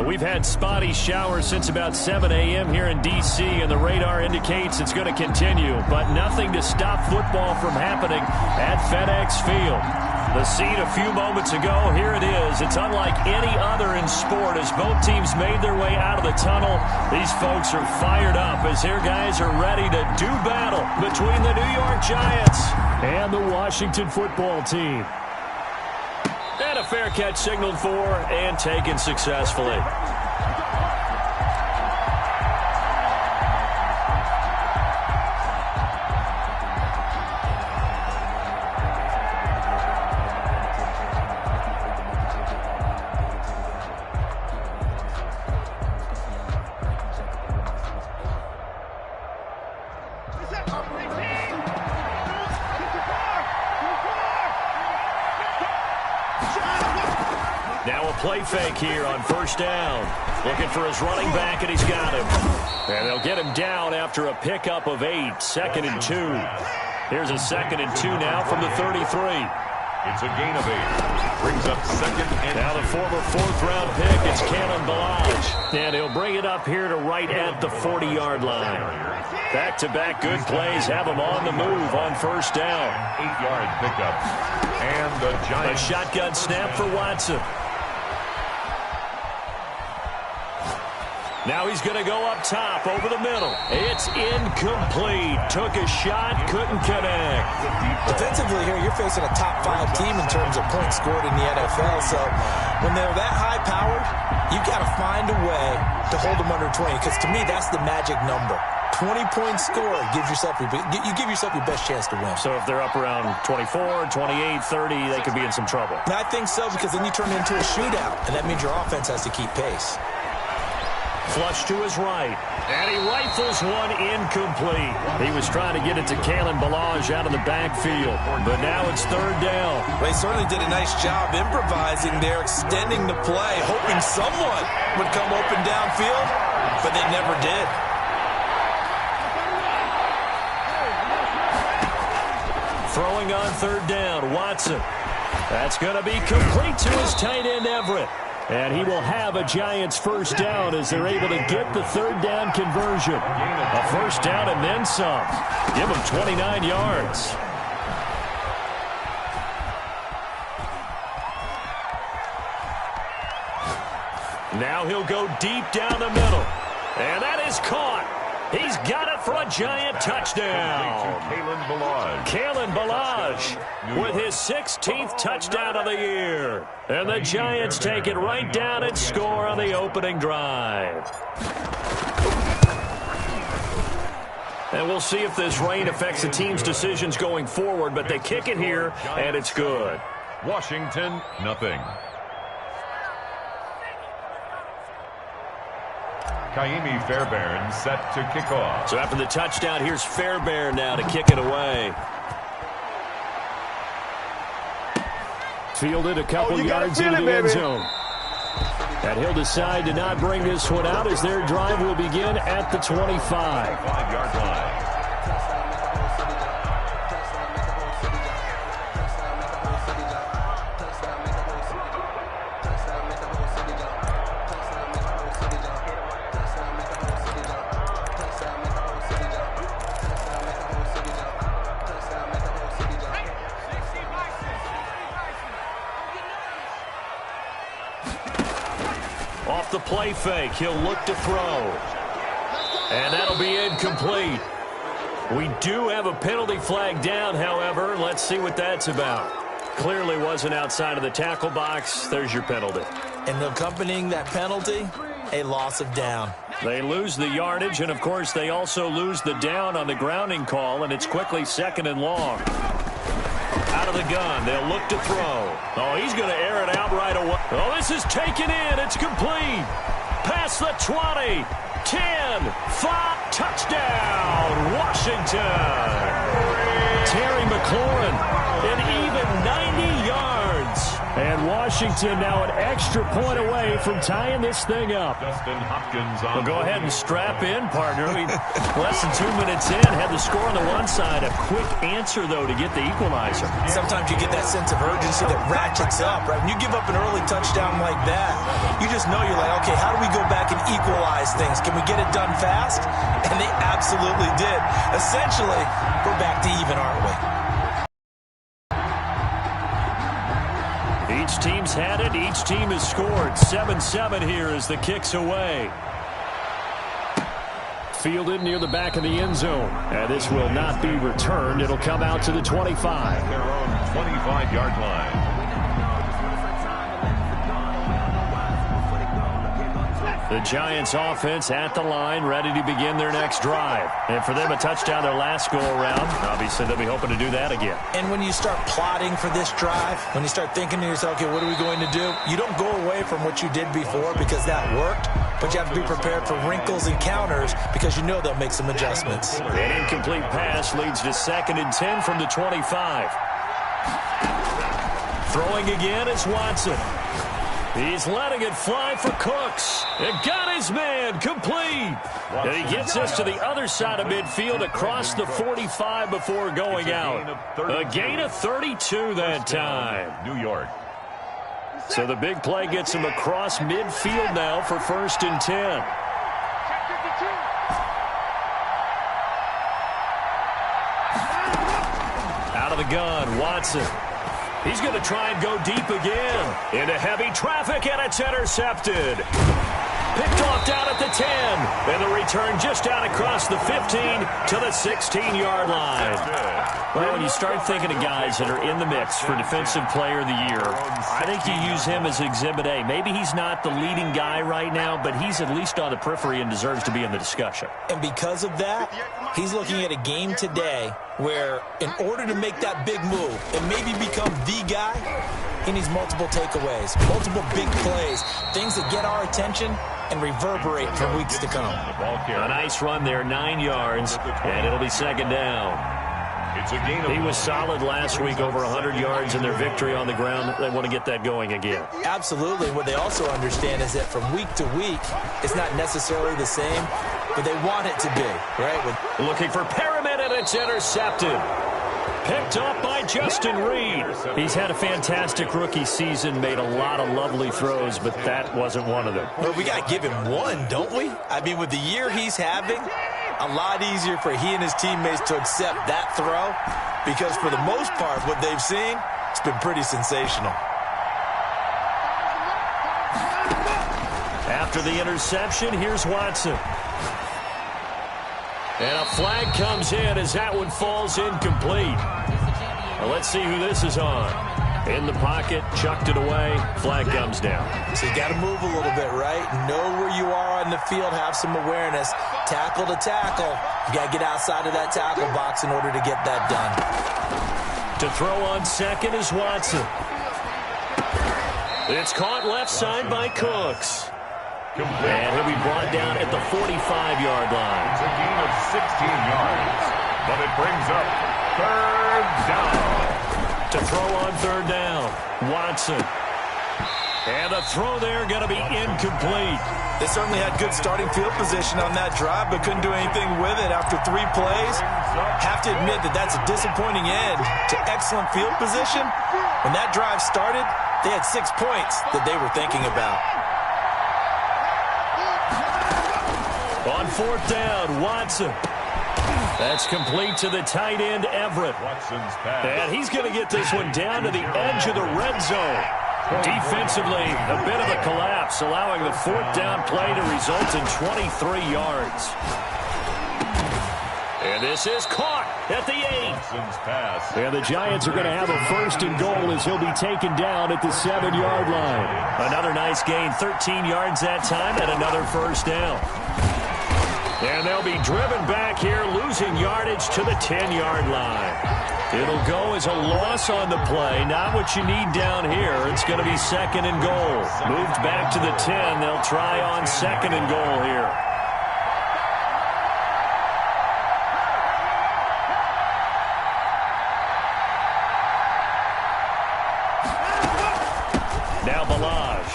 We've had spotty showers since about 7 a.m. here in D.C., and the radar indicates it's going to continue. But nothing to stop football from happening at FedEx Field. The scene a few moments ago, here it is. It's unlike any other in sport as both teams made their way out of the tunnel. These folks are fired up as their guys are ready to do battle between the New York Giants and the Washington football team. And a fair catch signaled for and taken successfully. Now a play fake here on first down. Looking for his running back, and he's got him. And they'll get him down after a pickup of 8, 2nd and 2. Here's a 2nd and 2 now from the 33. It's a gain of 8. Brings up 2nd and 2. Now the former 4th-round pick, it's kendellkelly. And he'll bring it up here to right at the 40-yard line. Back-to-back good plays have him on the move on first down. 8-yard pickup. And the Giants. A shotgun snap for Watson. Now he's going to go up top over the middle. It's incomplete. Took a shot, couldn't connect. Defensively here, you're facing a top 5 team in terms of points scored in the NFL. So when they're that high-powered, you've got to find a way to hold them under 20. Because to me, that's the magic number. 20-point score gives yourself you give yourself your best chance to win. So if they're up around 24, 28, 30, they could be in some trouble. And I think so, because then you turn it into a shootout, and that means your offense has to keep pace. Flush to his right, and he rifles one incomplete. He was trying to get it to kendellkelly out of the backfield, but now it's 3rd down. They certainly did a nice job improvising there, extending the play, hoping someone would come open downfield, but they never did. Throwing on 3rd down, Watson. That's going to be complete to his tight end, Everett. And he will have a Giants first down as they're able to get the 3rd down conversion. A first down and then some. Give him 29 yards. Now he'll go deep down the middle. And that is caught. He's got it for a Giant touchdown. kendellkelly with his 16th touchdown of the year. And the Giants take it right down and score on the opening drive. And we'll see if this rain affects the team's decisions going forward, but they kick it here, and it's good. Washington, nothing. Kaimi Fairbairn set to kick off. So after the touchdown, here's Fairbairn now to kick it away. Fielded a couple yards into the end zone. And he'll decide to not bring this one out as their drive will begin at the 25. 5-yard line. Off the play fake, he'll look to throw. And that'll be incomplete. We do have a penalty flag down, however. Let's see what that's about. Clearly wasn't outside of the tackle box. There's your penalty. And accompanying that penalty, a loss of down. They lose the yardage, and, of course, they also lose the down on the grounding call, and it's quickly 2nd and long. Out of the gun, they'll look to throw. Oh, he's going to air it out right away. Oh, this is taken in. It's complete. Past the 20, 10, 5, touchdown, Washington. Terry McLaurin, an even 90 yards. And Washington now an extra point away from tying this thing up. Dustin Hopkins on. Well, go ahead and strap in, partner. Less than 2 minutes in, had the score on the one side. A quick answer, though, to get the equalizer. Sometimes you get that sense of urgency that ratchets up, right? When you give up an early touchdown like that, you just know you're like, okay, how do we go back and equalize things? Can we get it done fast? And they absolutely did. Essentially, we're back to even, aren't we? Each team's had it. Each team has scored. 7-7 here as the kick's away. Fielded near the back of the end zone. And this will not be returned. It'll come out to the 25. Their own 25-yard line. The Giants offense at the line, ready to begin their next drive. And for them, a touchdown their last go-around. Obviously, they'll be hoping to do that again. And when you start plotting for this drive, when you start thinking to yourself, okay, what are we going to do? You don't go away from what you did before because that worked, but you have to be prepared for wrinkles and counters because you know they'll make some adjustments. An incomplete pass leads to 2nd and 10 from the 25. Throwing again is Watson. He's letting it fly for Cooks. It got his man complete. And he gets us to the other side of midfield across the 45 before going out. A gain of 32 that time. New York. So the big play gets him across midfield now for 1st and 10. Out of the gun, Watson. He's going to try and go deep again. Into heavy traffic, and it's intercepted. Picked off down at the 10. And the return just out across the 15 to the 16-yard line. Well, when you start thinking of guys that are in the mix for Defensive Player of the Year, I think you use him as Exhibit A. Maybe he's not the leading guy right now, but he's at least on the periphery and deserves to be in the discussion. And because of that, he's looking at a game today where in order to make that big move and maybe become the guy, he needs multiple takeaways, multiple big plays, things that get our attention and reverberate for weeks to come. A nice run there, 9 yards, and it'll be 2nd down. He was solid last week, over 100 yards in their victory on the ground. They want to get that going again. Absolutely. What they also understand is that from week to week, it's not necessarily the same, but they want it to be, right? Looking for Perriman, and it's intercepted. Picked up by Justin Reed. He's had a fantastic rookie season, made a lot of lovely throws, but that wasn't one of them. Well, we got to give him one, don't we? I mean, with the year he's having, a lot easier for he and his teammates to accept that throw because for the most part, what they've seen, it's been pretty sensational. After the interception, here's Watson. And a flag comes in as that one falls incomplete. Now let's see who this is on. In the pocket, chucked it away, flag comes down. So you got to move a little bit, right? Know where you are on the field, have some awareness. Tackle to tackle. You got to get outside of that tackle box in order to get that done. To throw on 2nd is Watson. It's caught left side by Cooks. And he'll be brought down at the 45-yard line. It's a gain of 16 yards, but it brings up 3rd down. To throw on 3rd down, Watson. And the throw there going to be incomplete. They certainly had good starting field position on that drive, but couldn't do anything with it after 3 plays. Have to admit that that's a disappointing end to excellent field position. When that drive started, they had 6 points that they were thinking about. On 4th down, Watson. That's complete to the tight end, Everett. Watson's pass. And he's going to get this one down to the edge of the red zone. Defensively, a bit of a collapse, allowing the 4th down play to result in 23 yards. And this is caught at the 8. Watson's pass. And the Giants are going to have a 1st and goal as he'll be taken down at the 7-yard line. Another nice gain, 13 yards that time, and another 1st down. And they'll be driven back here, losing yardage to the 10-yard line. It'll go as a loss on the play. Not what you need down here. It's going to be 2nd and goal. Moved back to the 10. They'll try on 2nd and goal here. Now Balaj.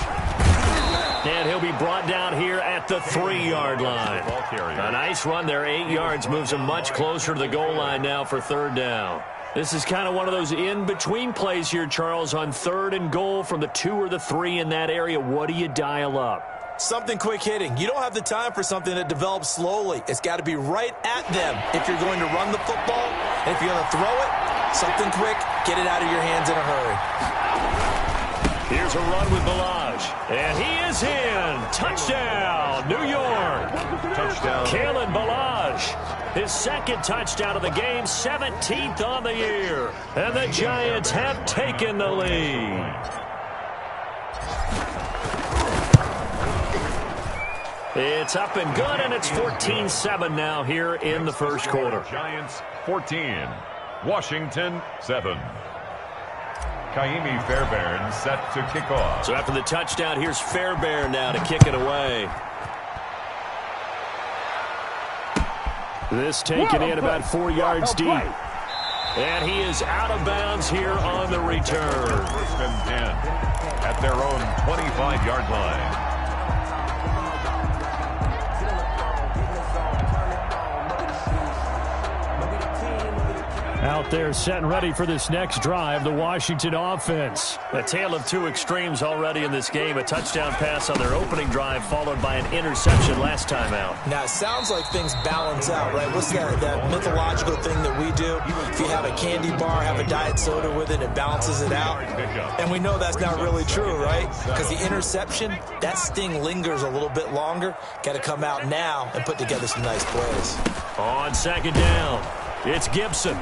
And he'll be brought down here at the 3-yard line. A nice run there, 8 yards, moves him much closer to the goal line now for 3rd down. This is kind of one of those in-between plays here, Charles, on 3rd and goal from the 2 or the 3 in that area. What do you dial up? Something quick hitting. You don't have the time for something that develops slowly. It's got to be right at them if you're going to run the football. And if you're going to throw it, something quick, get it out of your hands in a hurry. Here's a run with Balaj. And he is in. Touchdown, New York. Touchdown. Kalen Balaj. His 2nd touchdown of the game, 17th on the year. And the Giants have taken the lead. It's up and good, and it's 14-7 now here in the first quarter. Giants 14, Washington 7. Kaimi Fairbairn set to kick off. So after the touchdown, here's Fairbairn now to kick it away. This taken in about 4 yards deep. And he is out of bounds here on the return. 1st and 10 at their own 25-yard line. Out there set and ready for this next drive, the Washington offense. A tale of 2 extremes already in this game. A touchdown pass on their opening drive followed by an interception last time out. Now, it sounds like things balance out, right? What's that mythological thing that we do? If you have a candy bar, have a diet soda with it, it balances it out. And we know that's not really true, right? Because the interception, that sting lingers a little bit longer. Got to come out now and put together some nice plays. On 2nd down, it's Gibson.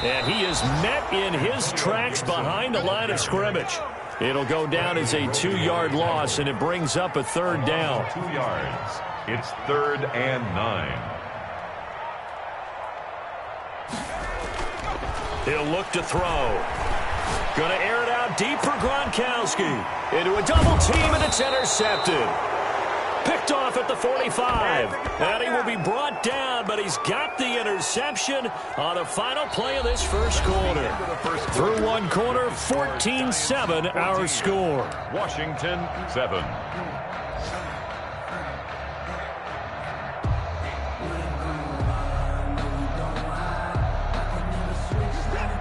And he is met in his tracks behind the line of scrimmage. It'll go down as a 2-yard loss, and it brings up a 3rd down. 2 yards. It's 3rd and 9. He'll look to throw. Going to air it out deep for Gronkowski. Into a double team, and it's intercepted. Picked off at the 45. And he will be brought down, but he's got the interception on the final play of this first quarter. Through 1 quarter, 14-7 our score. Washington 7.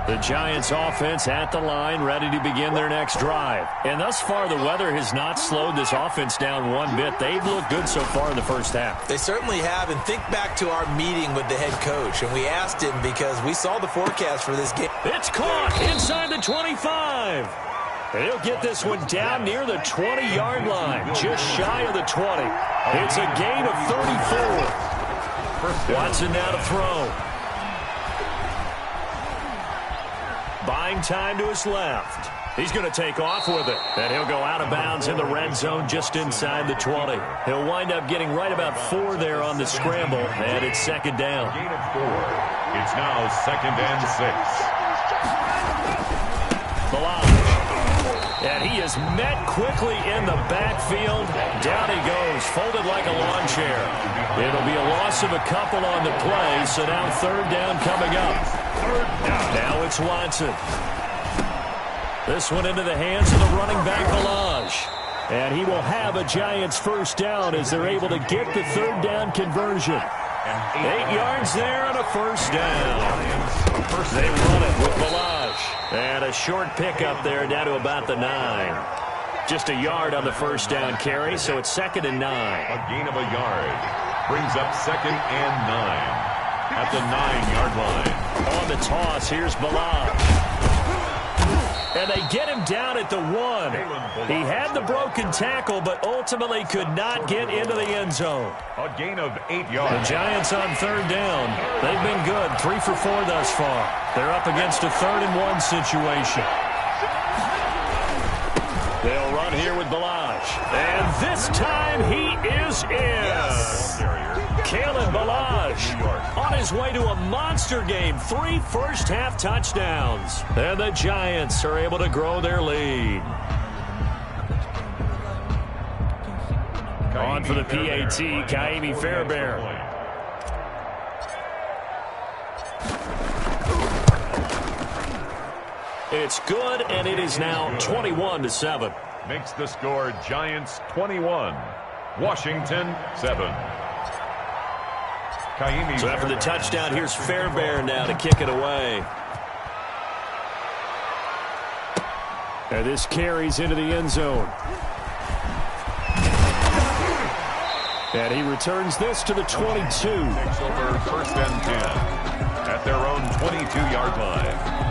The Giants offense at the line, ready to begin their next drive. And thus far, the weather has not slowed this offense down one bit. They've looked good so far in the first half. They certainly have. And think back to our meeting with the head coach. And we asked him because we saw the forecast for this game. It's caught inside the 25. And he'll get this one down near the 20-yard line, just shy of the 20. It's a gain of 34. Watson now to throw. Buying time to his left. He's going to take off with it. And he'll go out of bounds in the red zone just inside the 20. He'll wind up getting right about 4 there on the scramble. And it's 2nd down. Gain of 4. It's now 2nd and 6. Balaj. And he is met quickly in the backfield. Down he goes, folded like a lawn chair. It'll be a loss of a couple on the play, so now 3rd down coming up. Now it's Watson. This one into the hands of the running back, Balaj. And he will have a Giants first down as they're able to get the 3rd down conversion. 8 yards there and a first down. They run it with Balaj. And a short pickup there down to about the 9. Just a yard on the first down carry, so it's 2nd and 9. A gain of a yard. Brings up 2nd and 9. At the 9-yard line. On the toss, here's Balaj. And they get him down at the 1. He had the broken tackle, but ultimately could not get into the end zone. A gain of 8 yards. The Giants on 3rd down. They've been good, 3 for 4 thus far. They're up against a 3rd and 1 situation. They'll run here with Balaj. And this time he is in. Yes. Kalen Balaj on his way to a monster game. 3 first-half touchdowns. And the Giants are able to grow their lead. On for the PAT, Kaimi Fairbairn. It's good, and it is now 21-7. Makes the score Giants 21, Washington 7. So after the touchdown, here's Fairbairn now to kick it away. And this carries into the end zone. And he returns this to the 22. Takes over 1st and 10 at their own 22-yard line.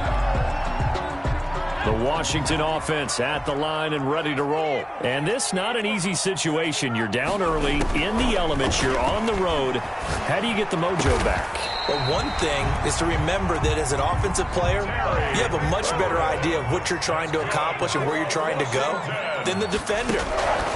The Washington offense at the line and ready to roll. And this not an easy situation. You're down early, in the elements, you're on the road. How do you get the mojo back? Well, one thing is to remember that as an offensive player, you have a much better idea of what you're trying to accomplish and where you're trying to go than the defender.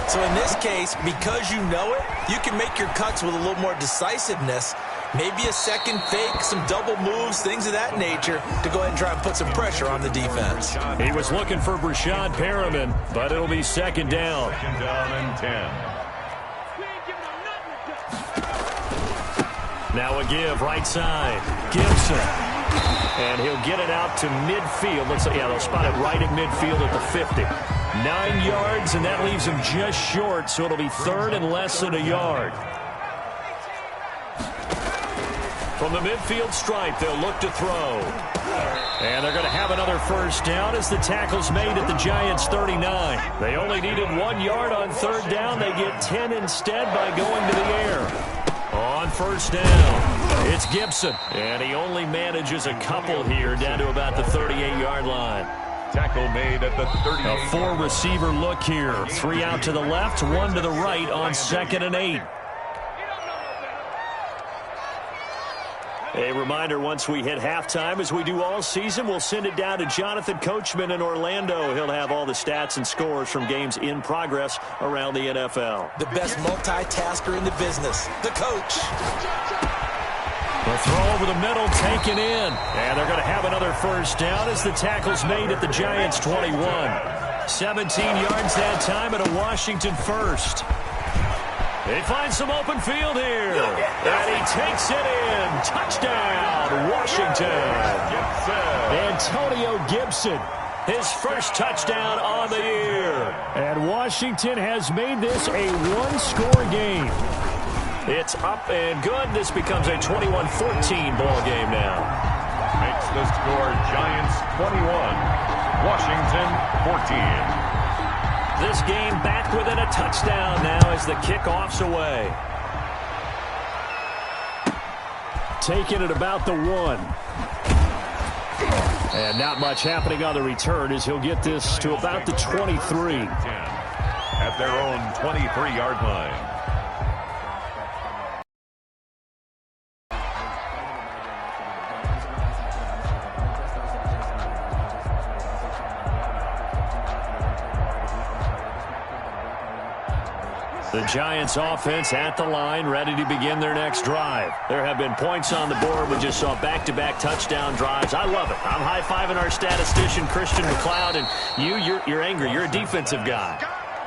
So in this case, because you know it, you can make your cuts with a little more decisiveness. Maybe a second fake, some double moves, things of that nature to go ahead and try and put some pressure on the defense. He was looking for Brashad Perriman, but it'll be second down. Second down and 10. Now a give, right side. Gibson. And he'll get it out to midfield. Let's say, yeah, they'll spot it right at midfield at the 50. 9 yards, and that leaves him just short, so it'll be third and less than a yard. From the midfield stripe, they'll look to throw. And they're going to have another first down as the tackle's made at the Giants' 39. They only needed 1 yard on third down. They get 10 instead by going to the air. On first down, it's Gibson. And he only manages a couple here down to about the 38-yard line. Tackle made at the 38. A 4-receiver look here. 3 out to the left, 1 to the right on 2nd and 8. A reminder, once we hit halftime, as we do all season, we'll send it down to Jonathan Coachman in Orlando. He'll have all the stats and scores from games in progress around the NFL. The best multitasker in the business, the coach. The throw over the middle taken in. And they're going to have another first down as the tackle's made at the Giants' 21. 17 yards that time and a Washington first. They find some open field here. And he takes it in. Touchdown, Washington. Antonio Gibson, his first touchdown on the year. And Washington has made this a one-score game. It's up and good. This becomes a 21-14 ball game now. Makes the score Giants 21, Washington 14. This game back within a touchdown now as the kickoff's away. Taking it about the 1. And not much happening on the return as he'll get this to about the 23. At their own 23-yard line. The Giants offense at the line, ready to begin their next drive. There have been points on the board. We just saw back-to-back touchdown drives. I love it. I'm high-fiving our statistician, Christian McLeod, and you're angry. You're a defensive guy.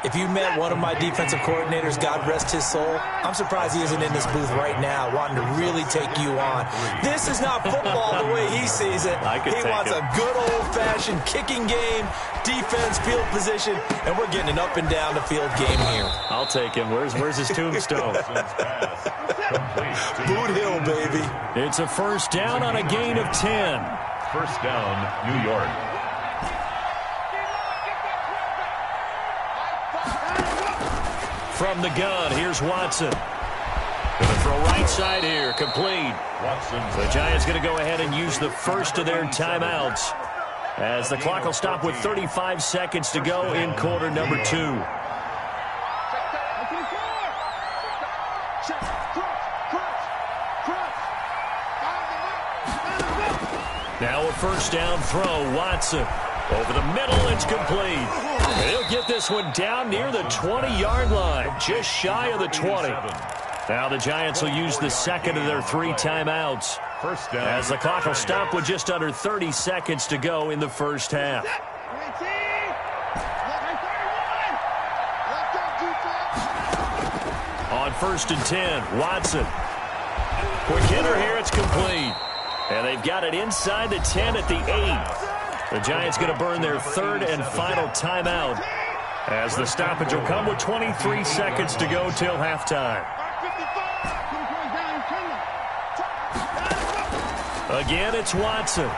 If you met one of my defensive coordinators, God rest his soul, I'm surprised he isn't in this booth right now wanting to really take you on. This is not football the way he sees it. He wants a good old-fashioned kicking game, defense, field position, and we're getting an up-and-down-the-field game here. I'll take him. Where's his tombstone? Boot Hill, baby. It's a first down on a gain of 10. First down, New York. From the gun, here's Watson. Going to throw right side here, complete. Watson. The Giants going to go ahead and use the first of their timeouts as the clock will stop with 35 seconds to go in quarter number 2. Now a first down throw, Watson. Over the middle, it's complete. He'll get this one down near the 20-yard line, just shy of the 20. Now the Giants will use the second of their 3 timeouts. First down. As the clock will stop with just under 30 seconds to go in the first half. On 1st and 10, Watson. Quick hitter here, it's complete. And they've got it inside the 10 at the 8. The Giants going to burn their 3rd and final timeout As the stoppage will come with 23 seconds to go till halftime. Again, it's Watson.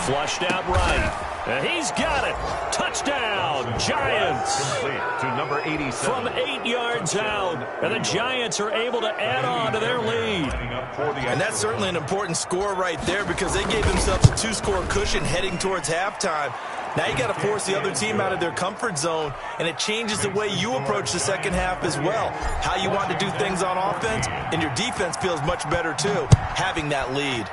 Flushed out right. And he's got it. Touchdown, Giants. To number 87. From 8 yards out. And the Giants are able to add on to their lead. And that's certainly an important score right there because they gave themselves a 2-score cushion heading towards halftime. Now you got to force the other team out of their comfort zone, and it changes the way you approach the second half as well. How you want to do things on offense, and your defense feels much better too, having that lead.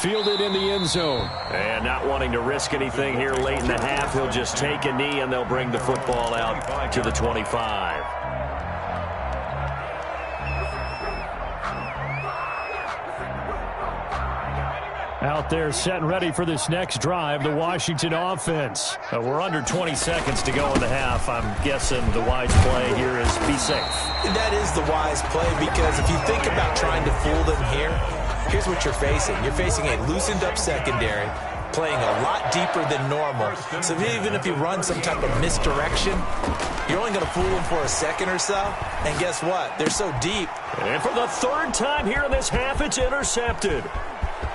Fielded in the end zone. And not wanting to risk anything here late in the half, he'll just take a knee and they'll bring the football out to the 25. Out there set and ready for this next drive, the Washington offense. We're under 20 seconds to go in the half. I'm guessing the wise play here is be safe. That is the wise play because if you think about trying to fool them here, here's what you're facing. You're facing a loosened up secondary, playing a lot deeper than normal. So even if you run some type of misdirection, you're only going to fool them for a second or so. And guess what? They're so deep. And for the third time here in this half, it's intercepted.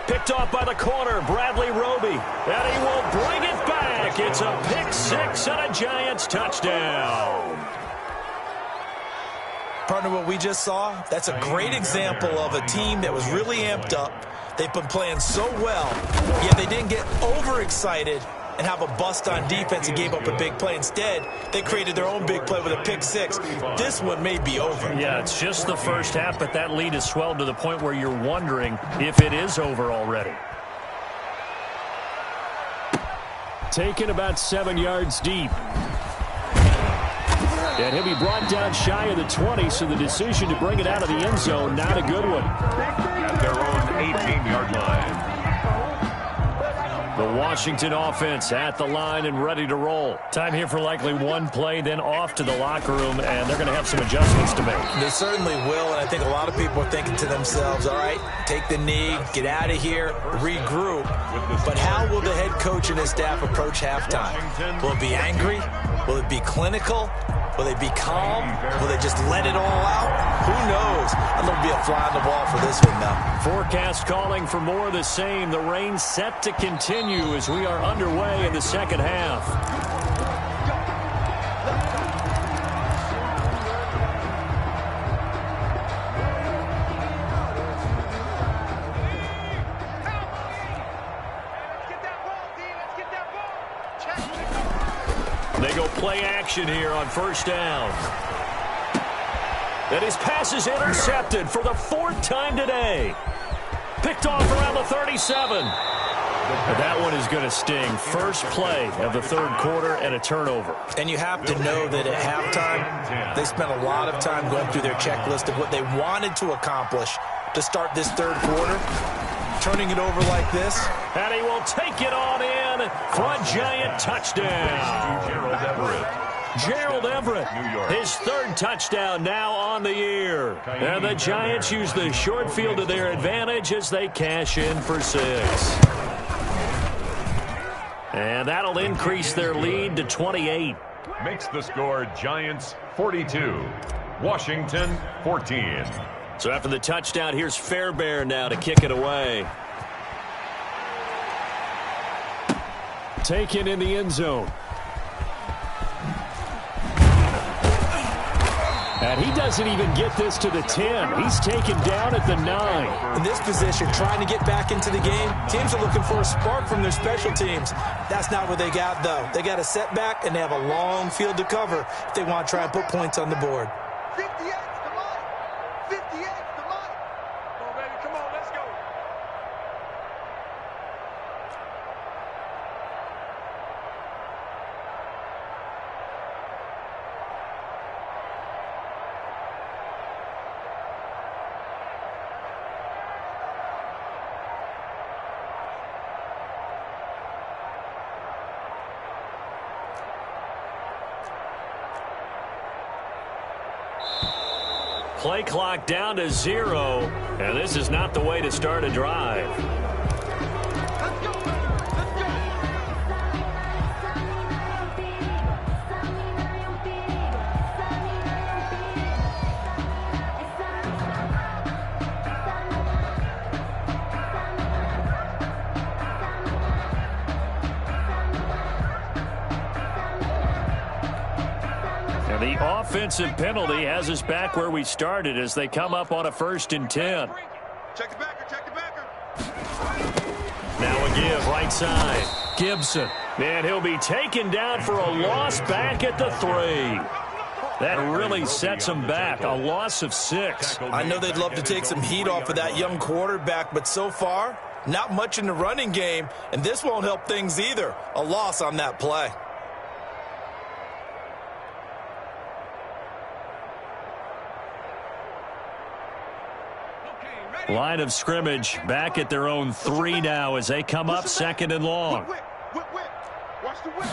Picked off by the corner, Bradley Roby. And he will bring it back. It's a pick six and a Giants touchdown. Partner, what we just saw, that's a great example of a team that was really amped up. They've been playing so well, yet they didn't get overexcited and have a bust on defense and gave up a big play. Instead, they created their own big play with a pick six. This one may be over. Yeah, it's just the first half, but that lead has swelled to the point where you're wondering if it is over already. Taken about 7 yards deep. And he'll be brought down shy of the 20, so the decision to bring it out of the end zone, not a good one. At their own 18-yard line. The Washington offense at the line and ready to roll. Time here for likely one play, then off to the locker room, and they're going to have some adjustments to make. They certainly will, and I think a lot of people are thinking to themselves, all right, take the knee, get out of here, regroup. But how will the head coach and his staff approach halftime? Will it be angry? Will it be clinical? Will they be calm? Will they just let it all out? Who knows? I'm going to be a fly on the wall for this one, though. Forecast calling for more of the same. The rain set to continue as we are underway in the second half. They go play action here on first down. And his pass is intercepted for the fourth time today. Picked off around the 37. But that one is going to sting. First play of the third quarter and a turnover. And you have to know that at halftime, they spent a lot of time going through their checklist of what they wanted to accomplish to start this third quarter. Turning it over like this. And he will take it on in for a Giant touchdown. Gerald Everett, his third touchdown now on the year. And the Giants use the short field to their advantage as they cash in for 6. And that'll increase their lead to 28. Makes the score Giants 42, Washington 14. So after the touchdown, here's Fairbairn now to kick it away. Taken in the end zone. And he doesn't even get this to the 10. He's taken down at the 9. In this position, trying to get back into the game, teams are looking for a spark from their special teams. That's not what they got, though. They got a setback, and they have a long field to cover if they want to try and put points on the board. 58's the money. 58's the money. Come on, baby. Come on. Let's go. Play clock down to 0, and this is not the way to start a drive. And the offensive penalty has us back where we started as they come up on a 1st and 10. Check the backer, check the backer. Now a give, right side. Gibson. And he'll be taken down for a loss back at the 3. That really sets him back. A loss of 6. I know they'd love to take some heat off of that young quarterback, but so far, not much in the running game, and this won't help things either. A loss on that play. Line of scrimmage back at their own 3 now as they come up 2nd and long. Watch the whip.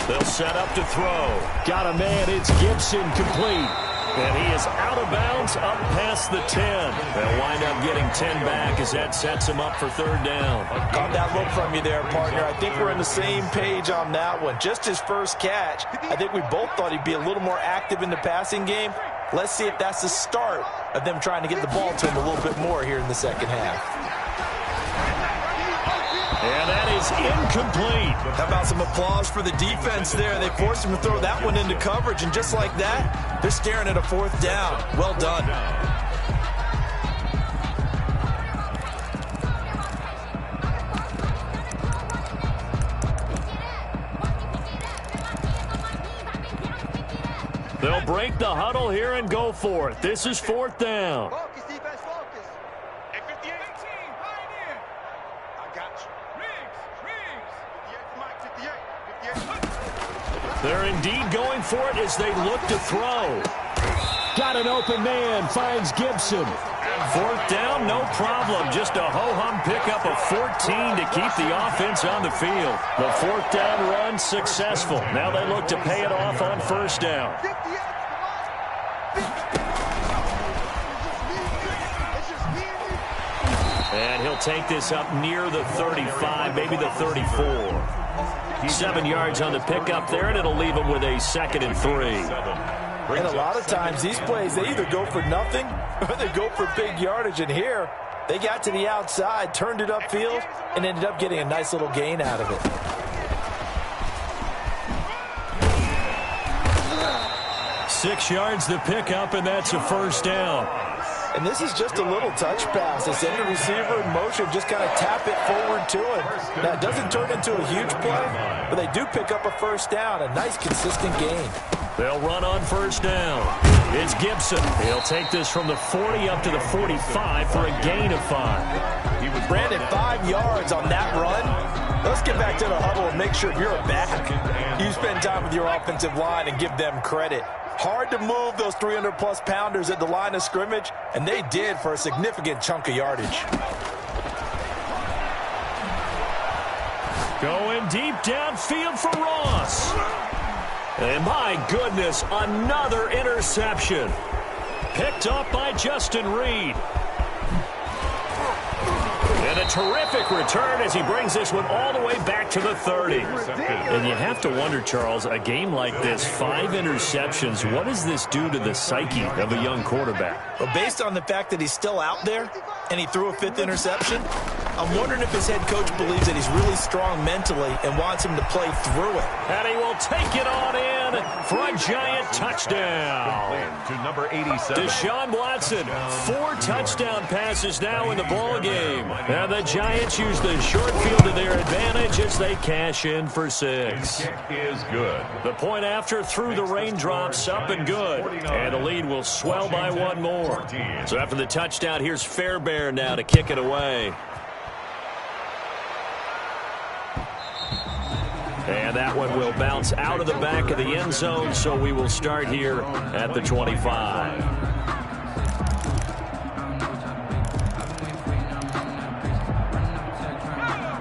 They'll set up to throw. Got a man. It's Gibson complete. And he is out of bounds up past the 10. They'll wind up getting 10 back as that sets him up for 3rd down. Caught that look from you there, partner. I think we're on the same page on that one. Just his first catch. I think we both thought he'd be a little more active in the passing game. Let's see if that's the start of them trying to get the ball to him a little bit more here in the 2nd half. And that is incomplete. How about some applause for the defense there? They forced him to throw that one into coverage, and just like that, they're staring at a 4th down. Well done. They'll break the huddle here and go for it. This is 4th down. Focus, defense, focus. Hey, 58. Pioneer. I got you. Riggs. 58 for Mike, 58. They're indeed going for it as they look to throw. Got an open man, finds Gibson. 4th down, no problem. Just a ho-hum pickup of 14 to keep the offense on the field. The 4th down run successful. Now they look to pay it off on 1st down. 58 for Mike. And he'll take this up near the 35, maybe the 34. 7 yards on the pickup there, and it'll leave him with a 2nd and 3. And a lot of times, these plays, they either go for nothing or they go for big yardage. And here, they got to the outside, turned it upfield, and ended up getting a nice little gain out of it. Six yards the pickup, and that's a 1st down. And this is just a little touch pass. They send the receiver in motion, just kind of tap it forward to him. Now, it doesn't turn into a huge play, but they do pick up a 1st down, a nice, consistent gain. They'll run on 1st down. It's Gibson. He'll take this from the 40 up to the 45 for a gain of 5. He was Brandon 5 yards on that run. Let's get back to the huddle and make sure you're a back. You spend time with your offensive line and give them credit. Hard to move those 300-plus pounders at the line of scrimmage, and they did for a significant chunk of yardage. Going deep downfield for Ross. And my goodness, another interception. Picked up by Justin Reed. And a terrific return as he brings this one all the way back to the 30. And you have to wonder, Charles, a game like this, 5 interceptions, what does this do to the psyche of a young quarterback? Well, based on the fact that he's still out there and he threw a 5th interception, I'm wondering if his head coach believes that he's really strong mentally and wants him to play through it. And he will take it on in for a giant touchdown. To number 87. Deshaun Watson, 4 touchdown passes now in the ball game. And the Giants use the short field to their advantage as they cash in for 6. Kick is good. The point after through the raindrops, up and good. And the lead will swell by 1 more. So after the touchdown, here's Fairbairn now to kick it away. And that one will bounce out of the back of the end zone, so we will start here at the 25.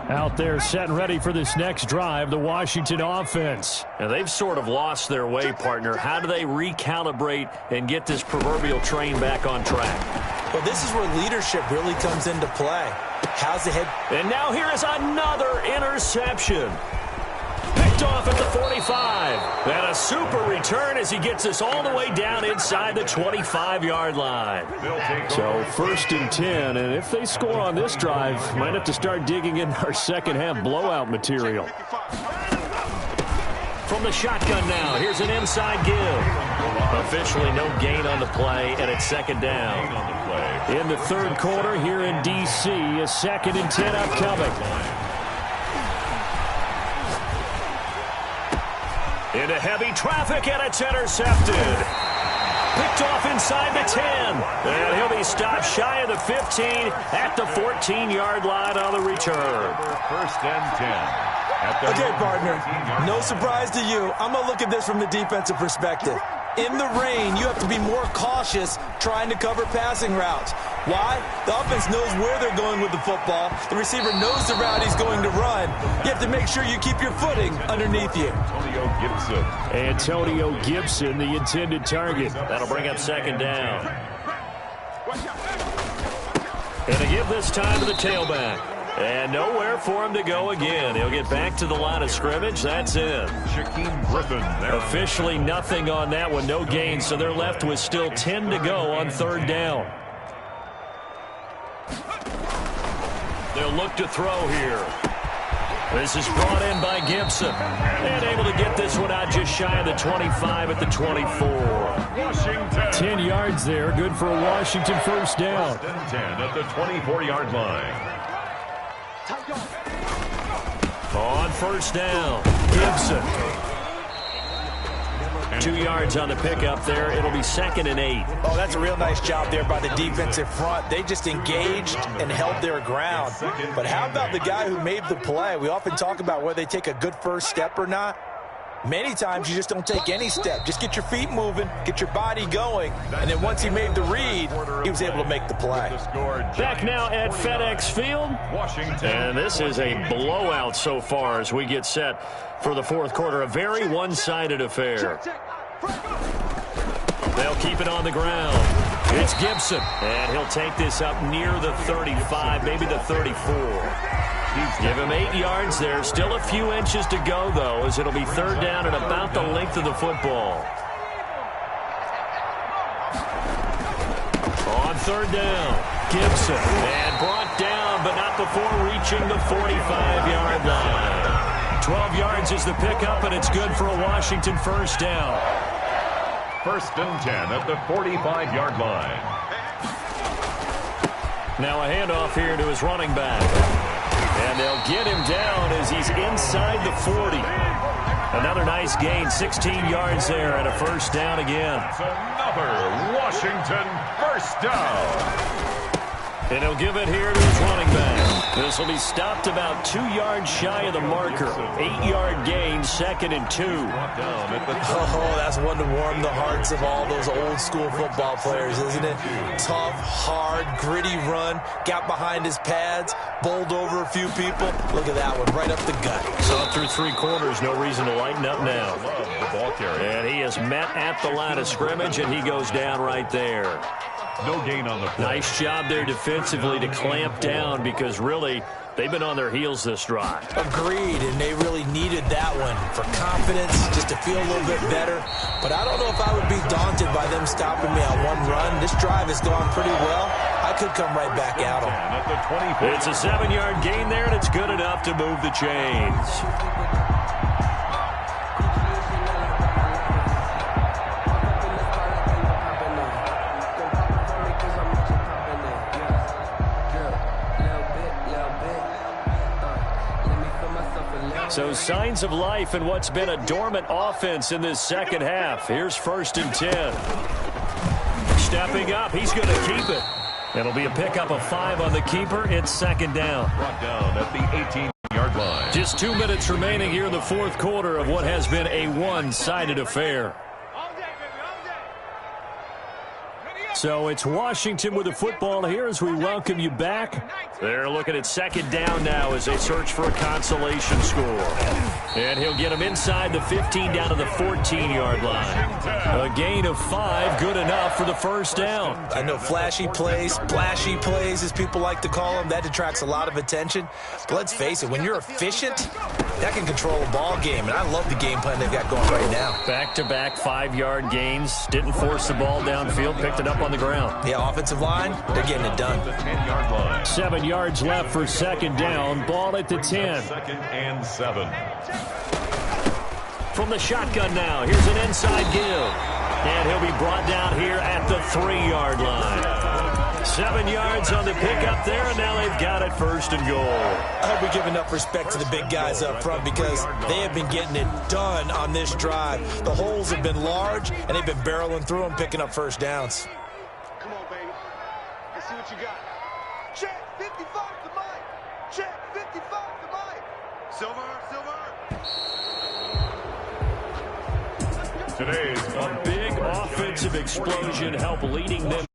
Out there set and ready for this next drive, the Washington offense. And they've sort of lost their way, partner. How do they recalibrate and get this proverbial train back on track? Well, this is where leadership really comes into play. How's the head? And now here is another interception. Picked off at the 45. And a super return as he gets us all the way down inside the 25-yard line. So 1st and 10, and if they score on this drive, might have to start digging in our second half blowout material. from the shotgun now. Here's an inside give. Officially no gain on the play, and it's second down. In the third quarter here in D.C., a 2nd and 10 upcoming. Into heavy traffic, and it's intercepted. Picked off inside the 10. And he'll be stopped shy of the 15 at the 14-yard line on the return. First and 10. Okay, partner, no surprise to you. I'm going to look at this from the defensive perspective. In the rain, you have to be more cautious trying to cover passing routes. Why? The offense knows where they're going with the football. The receiver knows the route he's going to run. You have to make sure you keep your footing underneath you. Antonio Gibson, the intended target. That'll bring up second down. And to give this time to the tailback. And nowhere for him to go again. He'll get back to the line of scrimmage. That's it. Shaquem Griffin. Officially nothing on that one. No gain, so they're left with still 10 to go on third down. They'll look to throw here. This is brought in by Gibson. And able to get this one out just shy of the 25 at the 24. Washington. 10 yards there. Good for a Washington first down. First and 10 at the 24-yard line. On first down, Gibson. 2 yards on the pickup there. It'll be 2nd and 8. Oh, that's a real nice job there by the defensive front. They just engaged and held their ground. But how about the guy who made the play? We often talk about whether they take a good first step or not. Many times you just don't take any step. Just get your feet moving, get your body going, and then once he made the read, he was able to make the play. Back now at FedEx Field. And this is a blowout so far as we get set for the fourth quarter. A very one-sided affair. They'll keep it on the ground. It's Gibson, and he'll take this up near the 35, maybe the 34. Give him 8 yards there. Still a few inches to go, though, as it'll be third down and about the length of the football. On third down, Gibson. And brought down, but not before reaching the 45-yard line. 12 yards is the pickup, and it's good for a Washington first down. First and 10 at the 45-yard line. Now a handoff here to his running back. And they'll get him down as he's inside the 40. Another nice gain, 16 yards there, and a first down again. It's another Washington first down. And he'll give it here to his running back. This will be stopped about 2 yards shy of the marker. 8-yard gain, 2nd and 2. Oh, that's one to warm the hearts of all those old school football players, isn't it? Tough, hard, gritty run. Got behind his pads, bowled over a few people. Look at that one, right up the gut. So through 3 quarters, no reason to lighten up now. And he is met at the line of scrimmage, and he goes down right there. No gain on the play. Nice job there defensively to clamp down because really they've been on their heels this drive. Agreed, and they really needed that one for confidence, just to feel a little bit better. But I don't know if I would be daunted by them stopping me on one run. This drive has gone pretty well. I could come right back at them. It's a 7-yard gain there, and it's good enough to move the chains. So signs of life in what's been a dormant offense in this second half. Here's first and 10. Stepping up, he's going to keep it. It'll be a pickup of 5 on the keeper. It's second down. Brought down at the 18-yard line. Just 2 minutes remaining here in the fourth quarter of what has been a one-sided affair. So it's Washington with the football here as we welcome you back. They're looking at second down now as they search for a consolation score. And he'll get him inside the 15 down to the 14-yard line. A gain of 5, good enough for the first down. I know flashy plays, splashy plays, as people like to call them, that attracts a lot of attention. But let's face it, when you're efficient, that can control a ball game. And I love the game plan they've got going right now. Back-to-back 5-yard gains. Didn't force the ball downfield, picked it up on the ground. Yeah, offensive line, they're getting it done. 10-yard line. 7 yards left for second down. Ball at the 10. 2nd and 7. From the shotgun now, here's an inside give. And he'll be brought down here at the 3-yard line. 7 yards on the pickup there, and now they've got it first and goal. I hope we give enough respect to the big guys up front because they have been getting it done on this drive. The holes have been large, and they've been barreling through them, picking up first downs. Come on, baby. Let's see what you got. Check 55 to Mike. Check 55 to Mike. Silver. Today's A big offensive explosion helped leading them.